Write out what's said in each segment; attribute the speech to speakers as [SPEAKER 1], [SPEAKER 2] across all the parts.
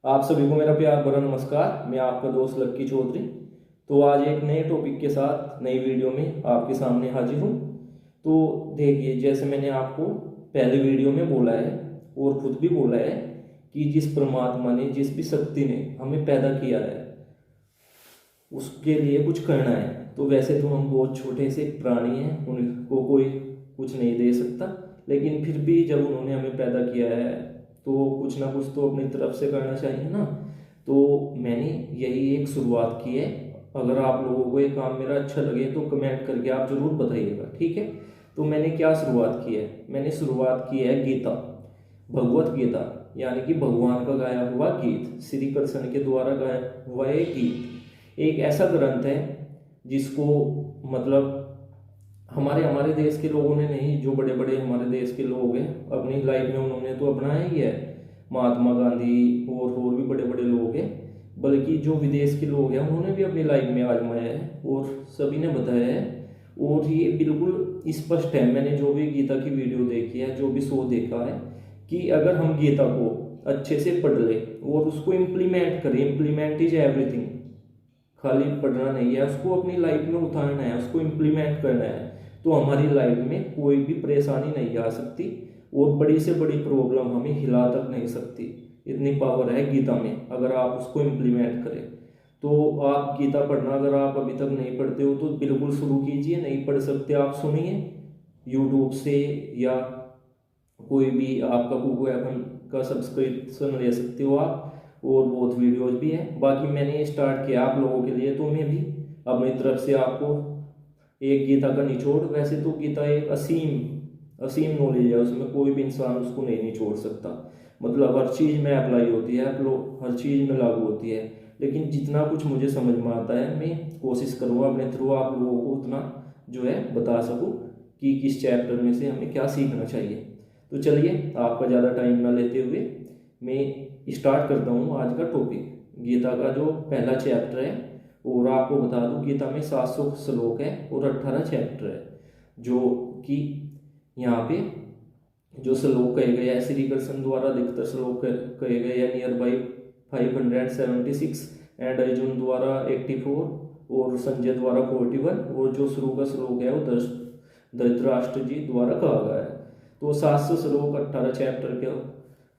[SPEAKER 1] आप सभी को मेरा प्यार भरा नमस्कार। मैं आपका दोस्त लक्की चौधरी। तो आज एक नए टॉपिक के साथ नई वीडियो में आपके सामने हाजिर हूँ। तो देखिए, जैसे मैंने आपको पहले वीडियो में बोला है और खुद भी बोला है कि जिस परमात्मा ने, जिस भी शक्ति ने हमें पैदा किया है उसके लिए कुछ करना है। तो वैसे तो हम बहुत छोटे से प्राणी हैं, उनको कोई कुछ नहीं दे सकता, लेकिन फिर भी जब उन्होंने हमें पैदा किया है तो कुछ ना कुछ तो अपनी तरफ से करना चाहिए ना। तो मैंने यही एक शुरुआत की है। अगर आप लोगों को ये काम मेरा अच्छा लगे तो कमेंट करके आप ज़रूर बताइएगा, ठीक है। तो मैंने क्या शुरुआत की है? मैंने शुरुआत की है गीता, भगवत गीता, यानी कि भगवान का गाया हुआ गीत, श्री कृष्ण के द्वारा गाया हुआ एक गीत। एक ऐसा ग्रंथ है जिसको मतलब हमारे हमारे देश के लोगों ने नहीं, जो बड़े बड़े हमारे देश के लोग हैं अपनी लाइफ में उन्होंने तो अपनाया ही है। महात्मा गांधी और भी बड़े बड़े लोग हैं, बल्कि जो विदेश के लोग हैं उन्होंने भी अपनी लाइफ में आजमाया है और सभी ने बताया है। और ये बिल्कुल स्पष्ट है, मैंने जो भी गीता की वीडियो देखी है, जो भी शो देखा है, कि अगर हम गीता को अच्छे से पढ़ ले और उसको इम्प्लीमेंट करें, इम्प्लीमेंट इज एवरीथिंग, खाली पढ़ना नहीं है, उसको अपनी लाइफ में उतारना है, उसको इम्प्लीमेंट करना है, तो हमारी लाइफ में कोई भी परेशानी नहीं आ सकती और बड़ी से बड़ी प्रॉब्लम हमें हिला तक नहीं सकती। इतनी पावर है गीता में, अगर आप उसको इम्प्लीमेंट करें। तो आप गीता पढ़ना, अगर आप अभी तक नहीं पढ़ते हो तो बिल्कुल शुरू कीजिए। नहीं पढ़ सकते आप सुनिए यूट्यूब से, या कोई भी आपका गूगल एफएम का सब्सक्रिप्शन ले सकते हो आप, और बहुत वीडियोज भी है। बाकी मैंने स्टार्ट किया आप लोगों के लिए, तो मैं भी अपनी तरफ से आपको एक गीता का निचोड़, वैसे तो गीता एक असीम असीम नॉलेज है, उसमें कोई भी इंसान उसको नहीं निचोड़ सकता। मतलब हर चीज़ में अप्लाई होती है, आप लोग हर चीज़ में लागू होती है। लेकिन जितना कुछ मुझे समझ में आता है मैं कोशिश करूँगा अपने थ्रू आप लोगों को उतना जो है बता सकूँ कि किस चैप्टर में से हमें क्या सीखना चाहिए। तो चलिए, आपका ज़्यादा टाइम ना लेते हुए मैं स्टार्ट करता हूँ आज का टॉपिक। गीता का जो पहला चैप्टर है, और आपको बता दूँ गीता में 700 श्लोक है और 18 चैप्टर है। जो कि यहाँ पे जो श्लोक कहे गए हैं श्री कृष्ण द्वारा अधिकतर श्लोक कहे गए हैं नियर बाई 576, एंड अर्जुन द्वारा 84 और संजय द्वारा 41, और जो शुरू का श्लोक है वो धृतराष्ट्र जी द्वारा कहा गया है। तो 700 श्लोक 18 चैप्टर के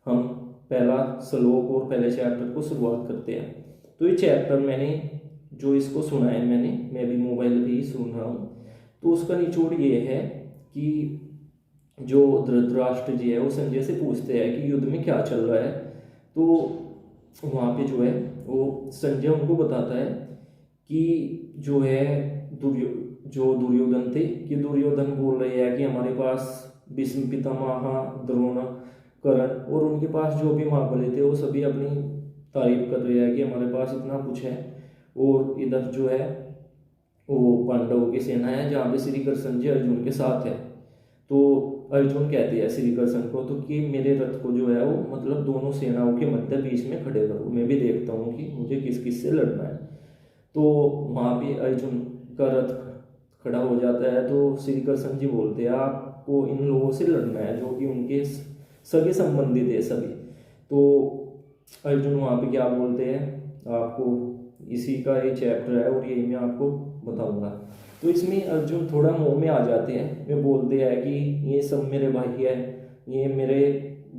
[SPEAKER 1] हम पहला श्लोक और पहले चैप्टर को शुरुआत करते हैं। तो ये चैप्टर मैंने जो इसको सुना है, मैं भी मोबाइल पे ही सुन रहा हूँ। तो उसका निचोड़ ये है कि जो धृतराष्ट्र जी है वो संजय से पूछते हैं कि युद्ध में क्या चल रहा है। तो वहाँ पे जो है वो संजय उनको बताता है कि जो है दुर्योधन थे, कि दुर्योधन बोल रहे हैं कि हमारे पास भीष्म पितामह, द्रोण, कर्ण और उनके पास जो भी महाबली थे वो सभी अपनी तारीफ कर रहे हैं कि हमारे पास इतना कुछ है। और इधर जो है वो पांडवों की सेना है जहाँ पे श्री कृष्ण जी अर्जुन के साथ है। तो अर्जुन कहते हैं श्री कृष्ण को तो कि मेरे रथ को जो है वो मतलब दोनों सेनाओं के मध्य बीच में खड़े करो, मैं भी देखता हूँ कि मुझे किस किस से लड़ना है। तो वहाँ पे अर्जुन का रथ खड़ा हो जाता है। तो श्री कृष्ण जी बोलते हैं आपको इन लोगों से लड़ना है जो कि उनके सगे संबंधित है सभी। तो अर्जुन वहाँ पे क्या बोलते हैं, आपको इसी का ये चैप्टर है और यही मैं आपको बताऊंगा। तो इसमें अर्जुन थोड़ा मोह में आ जाते हैं, वे बोलते हैं कि ये सब मेरे भाई है, ये मेरे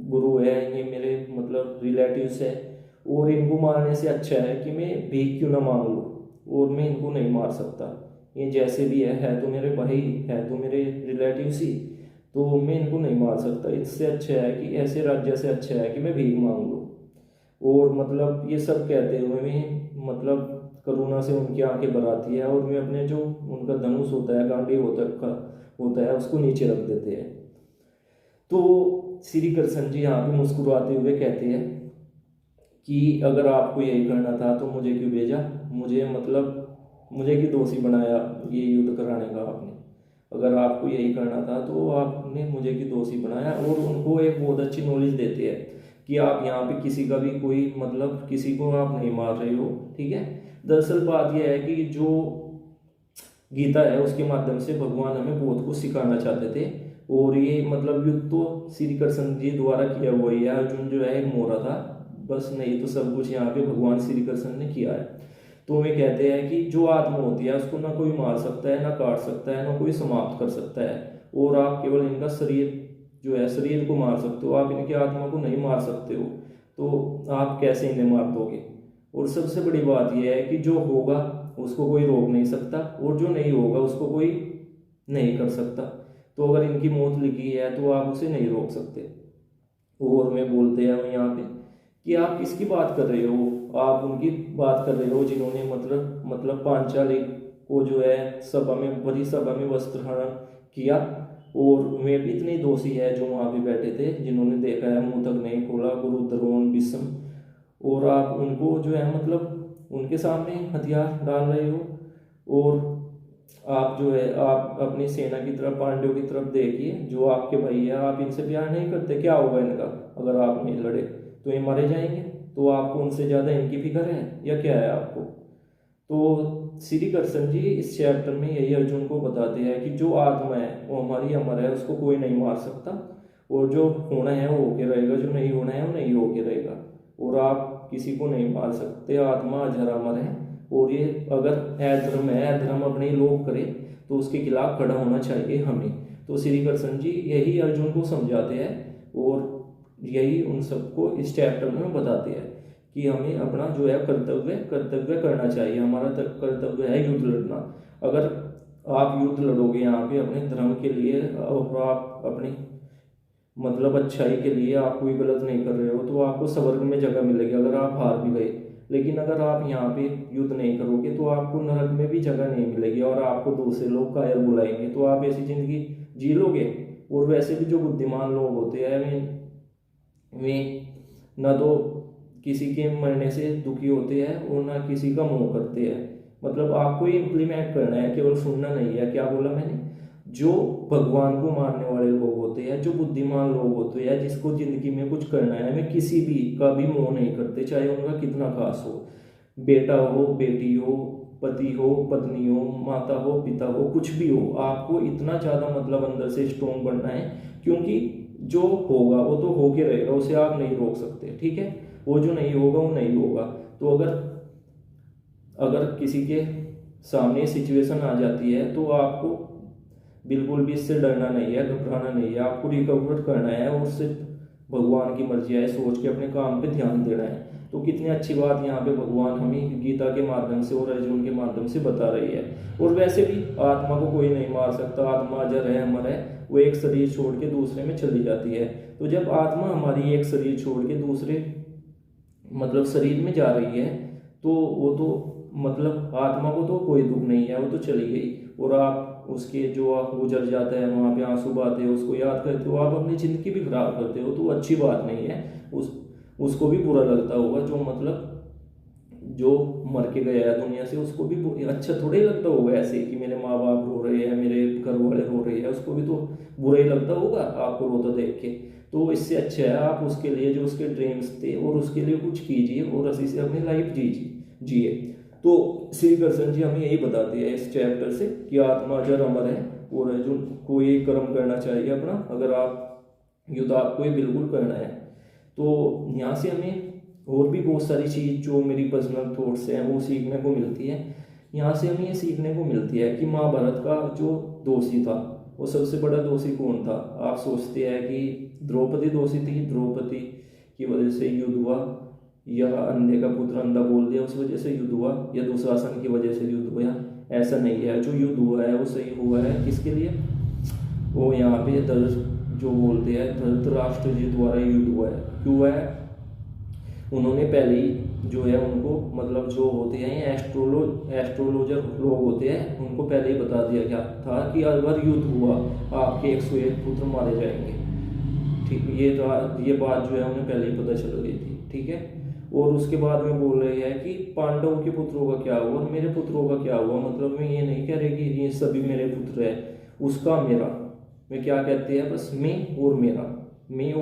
[SPEAKER 1] गुरु है, ये मेरे मतलब रिलेटिव्स है, और इनको मारने से अच्छा है कि मैं भीख क्यों ना मांग लूँ, और मैं इनको नहीं मार सकता। ये जैसे भी है तो मेरे भाई है, तो मेरे रिलेटिव्स ही, तो मैं इनको नहीं मार सकता। इससे अच्छा है कि ऐसे राज्य से अच्छा है कि मैं भीख मांग लूँ। और मतलब ये सब कहते हुए मैं मतलब करुणा से उनकी आंखें भर आती है, और वे अपने जो उनका धनुष होता है, गांडीव होता है उसको नीचे रख देते हैं। तो श्री कृष्ण जी यहाँ पे मुस्कुराते हुए कहते हैं कि अगर आपको यही करना था तो मुझे क्यों भेजा, मुझे क्यों दोषी बनाया ये युद्ध कराने का आपने। अगर आपको यही करना था तो आपने मुझे क्यों दोषी बनाया। और उनको एक बहुत अच्छी नॉलेज देते हैं कि आप यहाँ पे किसी का भी कोई मतलब किसी को आप नहीं मार रहे हो, ठीक है। दरअसल बात यह है कि जो गीता है उसके माध्यम से भगवान हमें बहुत कुछ सिखाना चाहते थे। और ये मतलब युद्ध तो श्री कृष्ण जी द्वारा किया हुआ ही है। अर्जुन जो है एक मोरा था, बस, नहीं तो सब कुछ यहाँ पे भगवान श्री कृष्ण ने किया है। तो वे कहते हैं कि जो आत्मा होती है उसको ना कोई मार सकता है, ना काट सकता है, ना कोई समाप्त कर सकता है, और आप केवल इनका शरीर जो है शरीर को मार सकते हो, आप इनकी आत्मा को नहीं मार सकते हो। तो आप कैसे इन्हें मार दोगे? और सबसे बड़ी बात यह है कि जो होगा उसको कोई रोक नहीं सकता, और जो नहीं होगा उसको कोई नहीं कर सकता। तो अगर इनकी मौत लिखी है तो आप उसे नहीं रोक सकते। और मैं बोलते हैं यहाँ पे कि आप किसकी बात कर रहे हो? आप उनकी बात कर रहे हो जिन्होंने मतलब पांचाली को जो है सभा में, बड़ी सभा में वस्त्र हरण किया, और वे भी इतने दोषी है जो वहां पे बैठे थे, जिन्होंने देखा है मुंह तक नहीं खोला, गुरु द्रोण भीष्म, और आप उनको जो है उनके सामने हथियार डाल रहे हो। और आप जो है आप अपनी सेना की तरफ, पांड्यों की तरफ देखिए, जो आपके भाई है, आप इनसे प्यार नहीं करते, क्या होगा इनका? अगर आप नहीं लड़े तो ये मारे जाएंगे। तो आपको उनसे ज़्यादा इनकी फिक्र है या क्या है आपको? तो श्री कृष्ण जी इस चैप्टर में यही अर्जुन को बताते हैं कि जो आत्मा है वो हमारी अमर है, उसको कोई नहीं मार सकता, और जो होना है वो होके रहेगा, जो नहीं होना है वो नहीं होके रहेगा, और आप किसी को नहीं मार सकते। आत्मा अजर अमर है, और ये अगर अधर्म है, अधर्म अपने लोग करे तो उसके खिलाफ खड़ा होना चाहिए हमें। तो श्री कृष्ण जी यही अर्जुन को समझाते हैं, और यही उन सबको इस चैप्टर में बताते हैं कि हमें अपना जो है कर्तव्य करना चाहिए। हमारा कर्तव्य है युद्ध लड़ना। अगर आप युद्ध लड़ोगे यहाँ पे अपने धर्म के लिए, और आप अपनी अच्छाई के लिए, आप कोई गलत नहीं कर रहे हो, तो आपको स्वर्ग में जगह मिलेगी अगर आप हार भी गए। लेकिन अगर आप यहाँ पे युद्ध नहीं करोगे तो आपको नरक में भी जगह नहीं मिलेगी, और आपको दूसरे लोग कायर बुलाएंगे। तो आप ऐसी जिंदगी जी लोगे? और वैसे भी जो बुद्धिमान लोग होते हैं वे न तो किसी के मरने से दुखी होते हैं, और ना किसी का मोह करते हैं। आपको ये इम्प्लीमेंट करना है, केवल सुनना नहीं है। क्या बोला मैंने? जो भगवान को मानने वाले लोग होते हैं, जो बुद्धिमान लोग होते हैं, जिसको जिंदगी में कुछ करना है, वे किसी भी का भी मोह नहीं करते, चाहे उनका कितना खास हो, बेटा हो, बेटी हो, पति हो, पत्नी हो, माता हो, पिता हो, कुछ भी हो। आपको इतना ज़्यादा अंदर से स्ट्रोंग बनना है, क्योंकि जो होगा वो तो होके रहेगा, उसे आप नहीं रोक सकते, ठीक है? वो जो नहीं होगा वो नहीं होगा। तो अगर किसी के सामने सिचुएशन आ जाती है तो आपको बिल्कुल भी इससे डरना नहीं है, घबराना नहीं है, आपको रिकवर करना है, और उससे भगवान की मर्जी है सोच के अपने काम पे ध्यान देना है। तो कितनी अच्छी बात यहाँ पे भगवान हमें गीता के माध्यम से और अर्जुन के माध्यम से बता रही है। और वैसे भी आत्मा को कोई नहीं मार सकता, आत्मा अजर है, अमर है, वो एक शरीर छोड़ के दूसरे में चली जाती है। तो जब आत्मा हमारी एक शरीर छोड़ के दूसरे शरीर में जा रही है, तो वो तो आत्मा को तो कोई दुख नहीं है, वो तो चली गई। और आप उसके जो आप गुजर जाता है वहाँ पे आंसू बहाते हो, उसको याद करते हो, आप अपनी ज़िंदगी भी खराब करते हो, तो अच्छी बात नहीं है। उसको भी बुरा लगता होगा, जो मर के गया है दुनिया से, उसको भी अच्छा थोड़ा ही लगता होगा ऐसे कि मेरे माँ बाप रो रहे हैं, मेरे घर वाले रो रहे हैं, उसको भी तो बुरा ही लगता होगा आपको रोता देख के। तो इससे अच्छा है आप उसके लिए जो उसके ड्रीम्स थे और उसके लिए कुछ कीजिए, और अच्छी से अपनी लाइफ जिए। तो श्री कृष्ण जी हमें यही बताते हैं इस चैप्टर से कि आत्मा अजर अमर है, और अर्जुन को ये कर्म करना चाहिए अपना। अगर आप युद्ध आपको ये बिल्कुल करना है। तो यहाँ से हमें और भी बहुत सारी चीज़ जो मेरी पर्सनल थॉट्स हैं वो सीखने को मिलती है। यहाँ से हमें ये सीखने को मिलती है कि महाभारत का जो दोषी था, वो सबसे बड़ा दोषी कौन था? आप सोचते हैं कि द्रौपदी दोषी थी, द्रौपदी की वजह से युद्ध हुआ, या अंधे का पुत्र अंधा बोल दिया उस वजह से युद्ध हुआ, या दुशासन की वजह से युद्ध हुआ? ऐसा नहीं है। जो युद्ध हुआ है वो सही हुआ है किसके लिए? वो यहाँ पे जो बोलते हैं धृतराष्ट्र जी द्वारा युद्ध हुआ है। क्यों हुआ है? उन्होंने पहले ही जो है उनको जो होते हैं एस्ट्रोलॉजर लोग होते हैं, उनको पहले ही बता दिया गया था कि अगर युद्ध हुआ आपके 101 पुत्र मारे जाएंगे। ठीक, ये बात जो है उन्हें पहले ही पता चल गई थी, ठीक है। और उसके बाद में बोल रहे हैं कि पांडवों के पुत्रों का क्या हुआ और मेरे पुत्रों का क्या हुआ। मैं ये नहीं कह रही कि ये सभी मेरे पुत्र है, उसका मेरा, मैं क्या कहते हैं, बस मैं और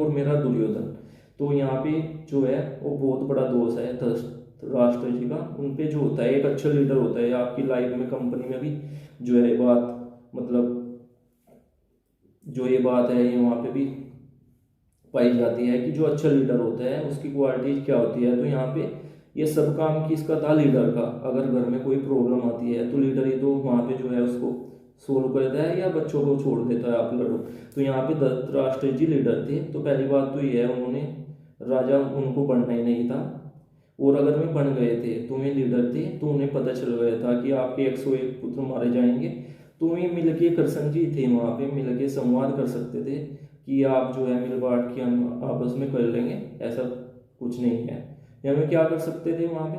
[SPEAKER 1] मेरा दुर्योधन। तो यहाँ पे जो है वो बहुत बड़ा दोष है धृतराष्ट्र जी का उन पे जो होता है। एक अच्छा लीडर होता है आपकी लाइफ में, कंपनी में भी जो है बात जो ये बात है ये वहाँ पे भी पाई जाती है कि जो अच्छा लीडर होता है उसकी क्वालिटीज क्या होती है। तो यहाँ पे ये सब काम किसका था, लीडर का। अगर घर में कोई प्रॉब्लम आती है तो लीडर ही तो वहाँ पे जो है उसको सोल्व करता है या बच्चों को छोड़ देता है, आप लड़ो। तो यहाँ पे धृतराष्ट्र जी लीडर थे। तो पहली बात तो ये है, उन्होंने राजा उनको बनना ही नहीं था, और अगर वे बन गए थे तो वे लीडर थे, तो उन्हें पता चल गया था कि आपके 101 पुत्र मारे जाएंगे। तो वे मिलके कृष्ण जी थे वहाँ पे, मिलके संवाद कर सकते थे कि आप जो है मिल बांट के हम आपस में कर लेंगे, ऐसा कुछ नहीं है। या वे क्या कर सकते थे वहाँ पे,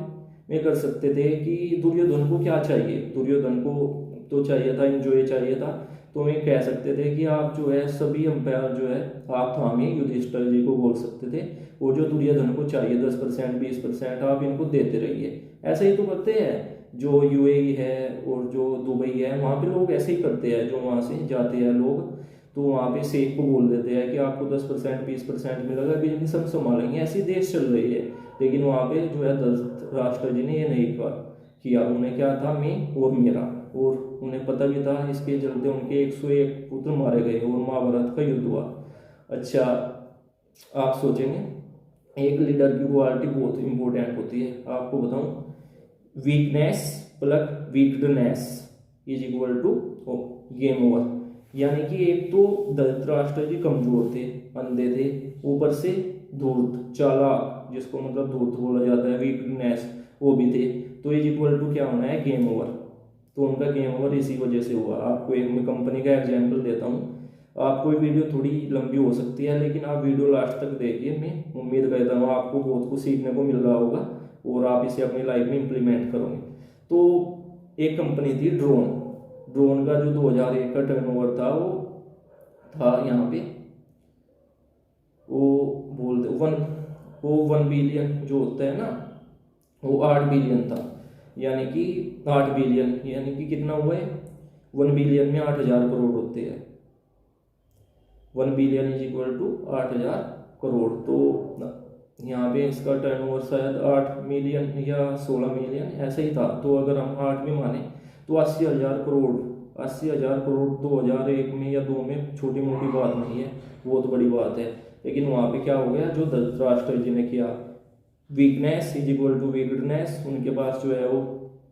[SPEAKER 1] वे कर सकते थे कि दुर्योधन को क्या चाहिए, दुर्योधन को तो चाहिए था एंजॉय चाहिए था। तो वे कह सकते थे कि आप जो है सभी अंपायर जो है आप थामिए, युधिष्ठिर जी को बोल सकते थे, वो जो दुर्योधन को चाहिए 10% 20% आप इनको देते रहिए। ऐसे ही तो करते हैं जो यूएई है और जो दुबई है, वहाँ पे लोग ऐसे ही करते हैं। जो वहाँ से जाते हैं लोग तो वहाँ पे शेख को बोल देते हैं कि आपको 10% 20% मिलेगा, बिजनेस हम संभालेंगे, ऐसी देश चल रही है। लेकिन वहाँ पे जो है धृतराष्ट्र जी ने ये नहीं किया। उन्हें क्या था, मैं और मेरा, और उन्हें पता भी था, इसके चलते उनके 101 पुत्र मारे गए और महाभारत का युद्ध हुआ। अच्छा, आप सोचेंगे एक लीडर की क्वालिटी बहुत इंपॉर्टेंट होती है। आपको बताऊं, weakness plus weakness is equal to game over. यानी कि एक तो धृतराष्ट्र जी कमजोर थे, अंधे थे, ऊपर से धूर्त चालाक, जिसको मतलब धूर्त बोला जाता है, वीकनेस वो भी थे। तो इज इक्वल टू क्या होना है, गेम ओवर। तो उनका गेम ओवर इसी वजह से हुआ। आपको एक मैं कंपनी का एग्जाम्पल देता हूँ। आपको ये वीडियो थोड़ी लंबी हो सकती है, लेकिन आप वीडियो लास्ट तक देखिए। मैं उम्मीद करता हूँ आपको बहुत कुछ सीखने को मिल रहा होगा और आप इसे अपनी लाइफ में इम्प्लीमेंट करोगे। तो एक कंपनी थी ड्रोन। ड्रोन का जो 2001 का टर्नओवर था वो था यहाँ पे, वो बोलते वो 1 बिलियन जो होता है ना, वो 8 बिलियन था। यानी कि 8 बिलियन यानी कि कितना हुआ है, 1 बिलियन में 8,000 करोड़ होते हैं। 1 billion is equal to 8,000 crore. तो यहाँ पे इसका टर्नओवर शायद 8 मिलियन या 16 मिलियन ऐसा ही था। तो अगर हम 8 में माने तो 80,000 करोड़। 80,000 करोड़ 2001 में या 2 में छोटी मोटी बात नहीं है, बहुत बड़ी बात है। लेकिन वहाँ पे क्या हो गया, जो धृतराष्ट्र जी ने किया, वीकनेस इज इक्वल टू वीकडनेस। उनके पास जो है वो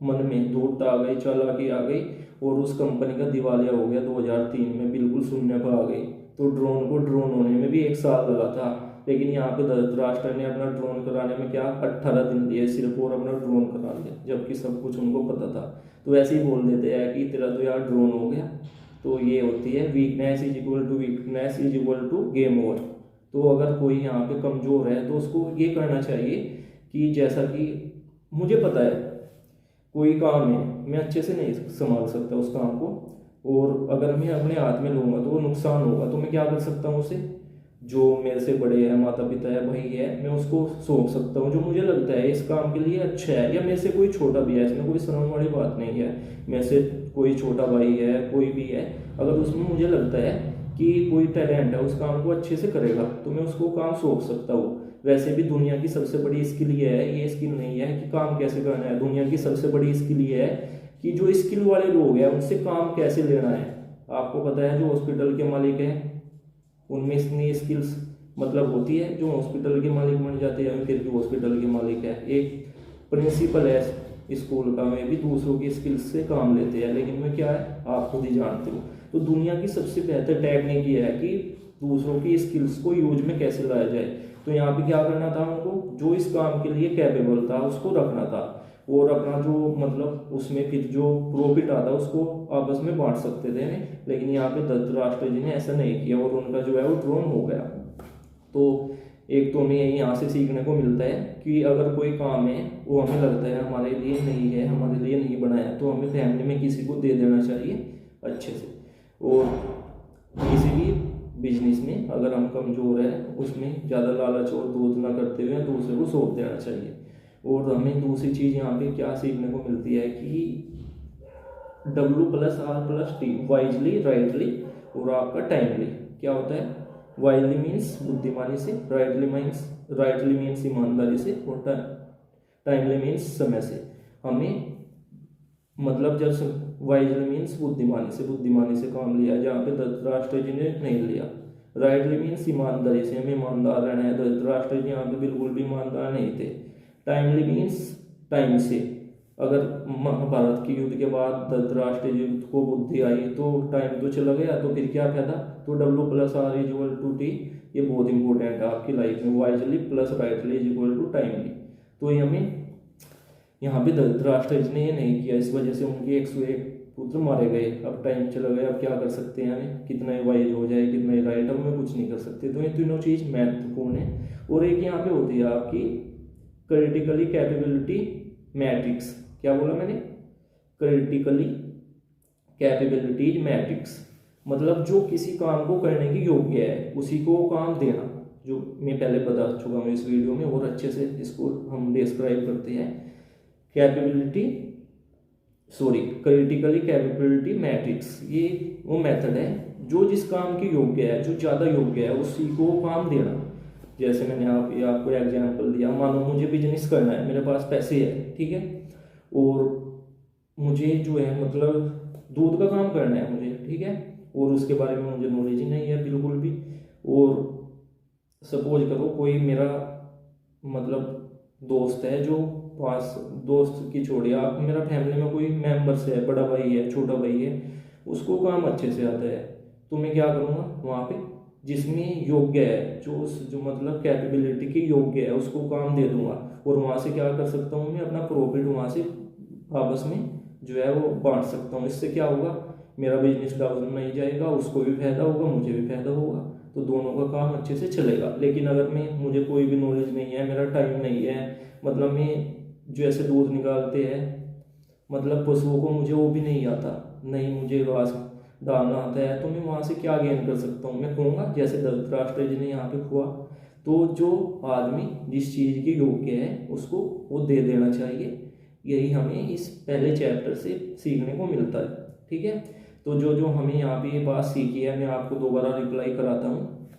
[SPEAKER 1] मन में धूर्तता आ गई, चालाकी आ गई, और उस कंपनी का दिवालिया हो गया 2003 में, बिल्कुल शून्य पर आ गई। तो ड्रोन को ड्रोन होने में भी 1 साल लगा था। लेकिन यहाँ पे धृतराष्ट्र ने अपना ड्रोन कराने में क्या 18 दिन लिए सिर्फ, और अपना ड्रोन करा लिया, जबकि सब कुछ उनको पता था। तो ऐसे ही बोल देते हैं कि तेरा तो यार ड्रोन हो गया। तो ये होती है weakness is equal to weakness is equal to game over. तो अगर कोई यहाँ पे कमजोर है तो उसको ये करना चाहिए कि जैसा कि मुझे पता है कोई काम है, मैं अच्छे से नहीं संभाल सकता उस काम को, और अगर मैं अपने हाथ में लूँगा तो वो नुकसान होगा। तो मैं क्या कर सकता हूँ, उसे जो मेरे से बड़े हैं, माता पिता है, भाई है, मैं उसको सौंप सकता हूँ जो मुझे लगता है इस काम के लिए अच्छा है। या मेरे से कोई छोटा भी है, इसमें कोई शर्म वाली बात नहीं है। मेरे से कोई छोटा भाई है, कोई भी है, अगर उसमें मुझे लगता है कि कोई टैलेंट है, उस काम को अच्छे से करेगा, तो मैं उसको काम सौंप सकता हूँ। वैसे भी दुनिया की सबसे बड़ी स्किल ये है, ये स्किल नहीं है कि काम कैसे करना है। दुनिया की सबसे बड़ी स्किल ये है कि जो स्किल वाले लोग हैं उनसे काम कैसे लेना है। आपको पता है जो हॉस्पिटल के मालिक हैं उनमें इतनी स्किल्स मतलब होती है, जो हॉस्पिटल के मालिक बन जाते हैं फिर भी हॉस्पिटल के मालिक है। एक प्रिंसिपल है स्कूल का, में भी दूसरों की स्किल्स से काम लेते हैं, लेकिन में क्या है आप खुद ही जानते हो। तो दुनिया की सबसे बेहतर टेक्निक ये है कि दूसरों की स्किल्स को यूज में कैसे लाया जाए। तो यहाँ पे क्या करना था उनको, जो इस काम के लिए कैपेबल था उसको रखना था, और अपना जो मतलब उसमें फिर जो प्रॉफिट आता उसको आपस में बांट सकते थे। लेकिन यहाँ पे धृतराष्ट्र जी ने ऐसा नहीं किया और उनका जो है वो ड्रोन हो गया। तो एक तो हमें यहाँ से सीखने को मिलता है कि अगर कोई काम है वो हमें लगता है हमारे लिए नहीं है, हमारे लिए नहीं बनाया, तो हमें फैमिली में किसी को दे देना चाहिए अच्छे से। और किसी भी बिजनेस में अगर हम कमज़ोर है उसमें ज़्यादा लालच और दूध ना करते हुए दूसरे को सौंप देना चाहिए। और हमें दूसरी चीज़ यहाँ पे क्या सीखने को मिलती है कि W+R+T, वाइजली, राइटली और आपका टाइमली। क्या होता है, वाइजली मीन्स बुद्धिमानी से, राइटली मीन्स ईमानदारी से, और टाइमली मीन्स समय से। हमें मतलब जब वाइजली मीन्स बुद्धिमानी से काम लिया, जहाँ पे धृतराष्ट्र जी ने नहीं लिया। राइटली मीन्स ईमानदारी से, हमें ईमानदार रहना है। धृतराष्ट्र जी यहाँ पे बिल्कुल भी ईमानदार नहीं थे। टाइमली मीन्स टाइम से, अगर महाभारत के युद्ध के बाद धृतराष्ट्र जी को बुद्धि आई तो टाइम तो चला गया, तो फिर क्या फायदा। तो W+R=T, ये बहुत इंपॉर्टेंट है आपकी लाइफ में। Wisely plus rightly = timely. तो ये हमें यहाँ पे धृतराष्ट्र जी ने ये नहीं किया, इस वजह से उनके 101 पुत्र मारे गए। अब टाइम चला गया, अब क्या कर सकते हैं, हमें कितना ही वाइज हो जाए, कितना ही राइट, अब हमें कुछ नहीं कर सकते। तो ये तीनों चीज़ महत्वपूर्ण है। और एक यहाँ पे होती है आपकी क्रिटिकली कैपेबिलिटी मैट्रिक्स। क्या बोला मैंने, क्रिटिकली कैपेबिलिटीज मैट्रिक्स, मतलब जो किसी काम को करने की योग्य है उसी को काम देना, जो मैं पहले बता चुका हूँ इस वीडियो में, और अच्छे से इसको हम डिस्क्राइब करते हैं। क्रिटिकली कैपेबिलिटी मैट्रिक्स, ये वो मेथड है जो जिस काम की योग्य है, जो ज़्यादा योग्य है उसी को काम देना। जैसे मैंने आपको एग्जांपल दिया, मानो मुझे बिजनेस करना है, मेरे पास पैसे है, ठीक है, और मुझे जो है मतलब दूध का काम करना है मुझे, ठीक है, और उसके बारे में मुझे नॉलेज ही नहीं है बिल्कुल भी। और सपोज करो कोई मेरा मतलब दोस्त है, जो पास दोस्त की छोड़िए, आप मेरा फैमिली में कोई मेंबर्स है, बड़ा भाई है, छोटा भाई है, उसको काम अच्छे से आता है, तो मैं क्या करूँगा, वहाँ पे जिसमें योग्य है, जो मतलब कैपेबिलिटी की योग्य है, उसको काम दे दूंगा। और वहाँ से क्या कर सकता हूँ, मैं अपना प्रॉफिट वहाँ से आपस में जो है वो बांट सकता हूँ। इससे क्या होगा, मेरा बिजनेस डाउन नहीं जाएगा, उसको भी फायदा होगा, मुझे भी फायदा होगा, तो दोनों का काम अच्छे से चलेगा। लेकिन अगर मुझे कोई भी नॉलेज नहीं है, मेरा टाइम नहीं है, मतलब मैं जैसे दूध निकालते हैं मतलब पशुओं को, मुझे वो भी नहीं आता, नहीं मुझे घास डालना आता है, तो मैं वहाँ से क्या गेन कर सकता हूँ, मैं कहूँगा जैसे धृतराष्ट्र जी ने यहाँ पे हुआ, तो जो आदमी जिस चीज़ की योग्य है उसको वो दे देना चाहिए। यही हमें इस पहले चैप्टर से सीखने को मिलता है, ठीक है। तो जो हमें यहाँ पे ये बात सीखी है, मैं आपको दोबारा रिप्लाई कराता हूँ।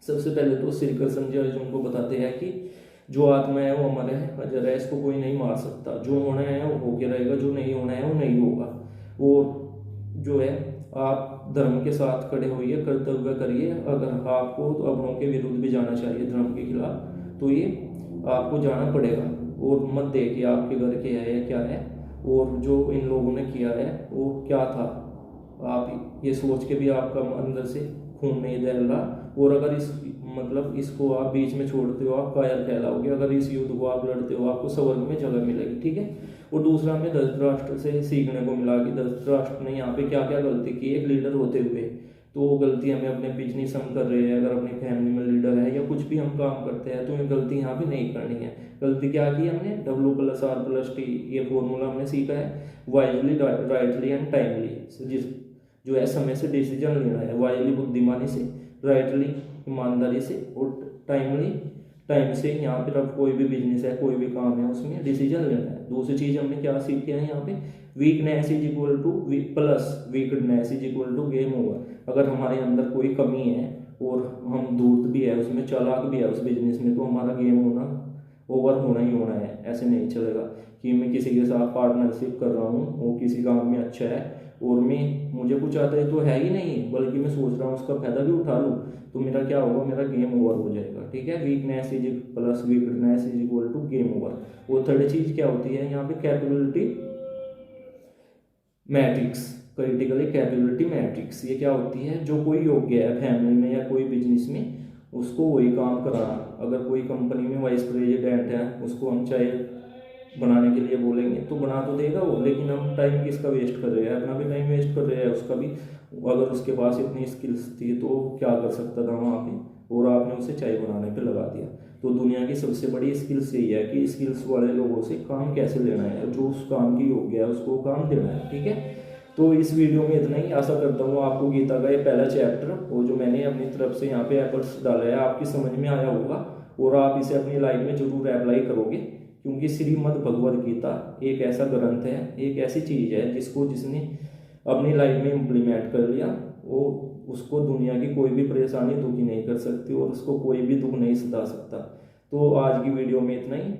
[SPEAKER 1] सबसे पहले तो श्री कृष्ण जी अर्जुन को बताते हैं कि जो आत्मा है वो अमर है, अजर है, इसको कोई नहीं मार सकता, जो होना है वो होके रहेगा, जो नहीं होना है वो नहीं होगा। और जो है आप धर्म के साथ खड़े होइए, कर्तव्य करिए, अगर आपको तो अपनों के विरुद्ध भी जाना चाहिए, धर्म के खिलाफ, तो ये आपको जाना पड़ेगा। और मत देखिए आपके घर के है या क्या है, और जो इन लोगों ने किया है वो क्या था, आप ये सोच के भी आपका अंदर से खून नहीं दहल रहा। और अगर इसको आप बीच में छोड़ते हो, आप कायर कहलाओगे। अगर इस युद्ध को आप लड़ते हो, आपको स्वर्ग में जगह मिलेगी, ठीक है। और दूसरा हमें धृतराष्ट्र से सीखने को मिला कि धृतराष्ट्र ने यहाँ पे क्या क्या गलती की एक लीडर होते हुए। तो वो गलती हमें अपने बिजनेस हम कर रहे हैं, अगर अपनी फैमिली में लीडर है या कुछ भी हम काम करते हैं, तो ये गलती यहाँ पे नहीं करनी है। गलती क्या की हमने, W+R+T ये फॉर्मूला हमने सीखा है, वाइजली राइटली एंड टाइमली, जो है समय से डिसीजन लेना है, वाइजली बुद्धिमानी से, राइटली ईमानदारी से, और टाइमली टाइम से। यहाँ पे अब कोई भी बिजनेस है, कोई भी काम है, उसमें डिसीजन लेना है। दूसरी चीज हमने क्या सीखी है यहाँ पे, वीकनेस = गेम ओवर। अगर हमारे अंदर कोई कमी है और हम धूर्त भी है उसमें, चालाक भी है उस बिजनेस में, तो हमारा गेम ओवर होना ही होना है। ऐसे नहीं चलेगा कि मैं किसी के साथ पार्टनरशिप कर रहा हूँ, वो किसी काम में अच्छा है और मुझे कुछ आता है तो है ही नहीं, बल्कि मैं सोच रहा हूँ उसका फायदा भी उठा लूँ, तो मेरा क्या होगा, मेरा गेम ओवर हो जाएगा, ठीक है। Weakness = game over. वो थर्ड चीज क्या होती है यहाँ पे, capability matrix, critically capability matrix. ये क्या होती है, जो कोई योग्य है फैमिली में या कोई बिजनेस में, उसको वही काम कराना। अगर कोई कंपनी में वाइस प्रेसिडेंट है, उसको हम चाहे बनाने के लिए बोलेंगे तो बना तो देगा वो, लेकिन हम टाइम किसका वेस्ट कर रहे हैं, अपना भी टाइम वेस्ट कर रहे हैं, उसका भी। अगर उसके पास इतनी स्किल्स थी तो क्या कर सकता था वहाँ पे, और आपने उसे चाय बनाने पे लगा दिया। तो दुनिया की सबसे बड़ी स्किल्स यही है कि स्किल्स वाले लोगों से काम कैसे लेना है, जो उस काम की योग्य है उसको काम देना है, ठीक है। तो इस वीडियो में इतना ही। आशा करता हूँ आपको गीता का ये पहला चैप्टर, और जो मैंने अपनी तरफ से यहाँ पे एफर्ट्स डाला है, आपकी समझ में आया होगा, और आप इसे अपनी लाइफ में जरूर अप्लाई करोगे। क्योंकि श्रीमद् भगवद गीता एक ऐसा ग्रंथ है, एक ऐसी चीज है जिसने अपनी लाइफ में इम्प्लीमेंट कर लिया, वो उसको दुनिया की कोई भी परेशानी दुखी नहीं कर सकती, और उसको कोई भी दुख नहीं सता सकता। तो आज की वीडियो में इतना ही।